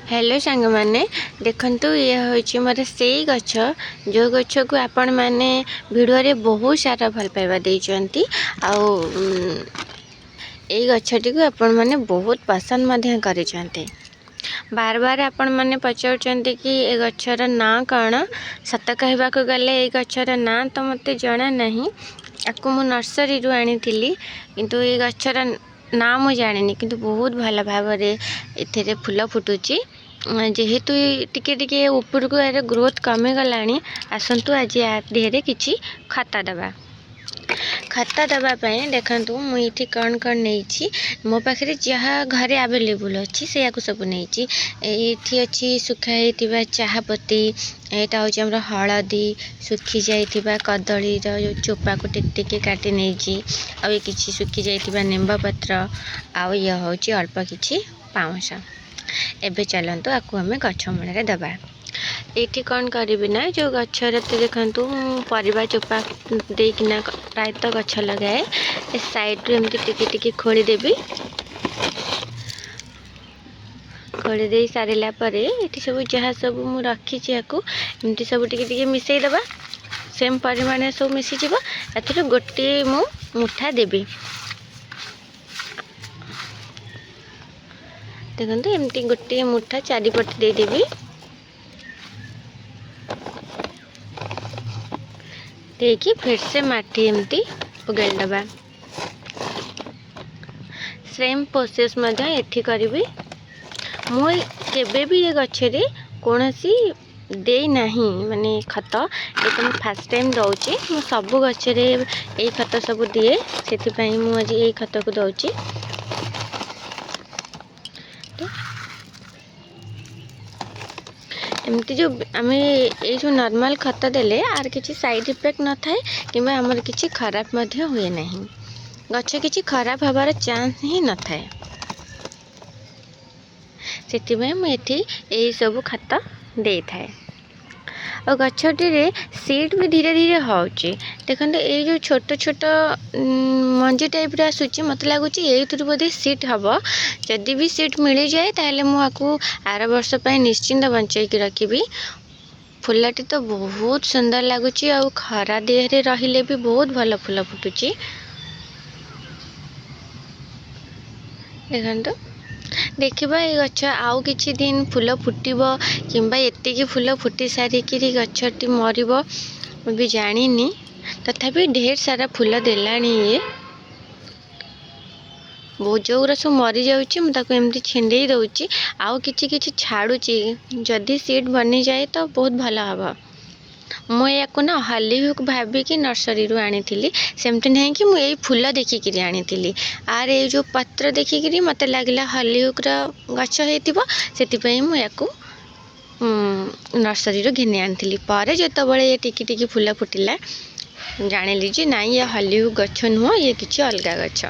Hello सांग मैंने देखंतु ये होची मोर से गछ जो गछ को आपण मैंने वीडियो रे बहुत सारा भल पाइबा देइचंती आउ ए गछटी को आपण मैंने बहुत पसंद मध्य करिसंती। बार बार आपण मैंने पचाउचंती कि ए गछर ना कण सत कहबा को गले ए गछर ना तो मते जणा नहीं। आकु मु नर्सरी रु आनी थिली किंतु ए गछर ना मु जानिनी किंतु बहुत भल भाव रे एथेरे फूल फुटुची जेहेतु टिके टिके ऊपर को यार ग्रोथ कमी गलानी। आसंतु आज या देहरे किछि खाता दबा देखंतु मु इठी कौन कौन नहीं मो पाखे जहाँ घरे अवेलेबल अच्छी से सब नहीं। ये अच्छी सुखाई चाहा पत्ती यहाँ हूँ आम हलदी सुखी जाइथिबा कदली चोपा को टिके काटी नहीं आ किसी सुखी जाइथिबा निम्ब पत्र आ ये हूँ अल्प किछि पाउंश। एबे चलतु आपको आम गछ मूल दबा ये कौन करी ना जो गचर देखु परिवा चोपा देना प्रायतः गछ लगाए साइड एमती टिके खोलीदेवी खोली दे सारा पर ये सब जहाँ सब मुझे रखी एमती सब टिके मिसई दबा सेम परिमाण सब मिसीज ए गोटे मु मुठा देवी देखते एमती गोटे मुठा चारिपट देदेवी देखिए फिर से माटी एमती उगेल दबा सेम प्रोसेस एठी करी मु केबे भी ये गछरे कोनोसी दे नहीं माने खत ये तो फर्स्ट टाइम दौची मु सब गछरे ए खत सब दिए से मु आज ये खत को दौची। एमती जो आम ये जो नॉर्मल खत देले आर किसी साइड इफेक्ट न थाए किंबा हमर किसी खराब मध्य हुए नहीं गछ किसी खराब हबार चांस ही न थाए से मुझे यही सब खत दे थाए और गछटी रे सीड भी धीरे धीरे होची देखते ये जो छोट छोट मंजी टाइप आसूची मत लगुच ये बोधे सीट हम जदि भी सीट मिल जाए ताहले मुझे आर वर्ष निश्चिंत बंचैकी रखी। फुलटी तो बहुत सुंदर लगुच आ खरा देहरे रहिले भी बहुत भल फूल फुटुची देखो देखा ये गछ आउ किछि दिन फूल फुटब किंबा एतिकी फूल फुटी सारिकी गछटी मरिब भी जानिनी तथापि ढेर सारा फूल देलानी ये बहुत जोरा सब मरी जाऊँगी मुझे एमती छिंडे दौची आउ किछि किछि छाड़ुची जदि सीड बनी जाए तो बहुत भल हम। मुझे ना हॉली हुक भाविकी नर्सरी रू आनी सेमती नहीं कि मुझे फूल देखिकी आनी आर ये जो पत्र देखिकी मत लगला हॉली हुक गछ होती मुझे नर्सरी रू घिनी आनी पर जो ये टिकी फूल फुटिला जानिली जे ना ये हॉली हुक गछ नुह ये किसी अलग गछ।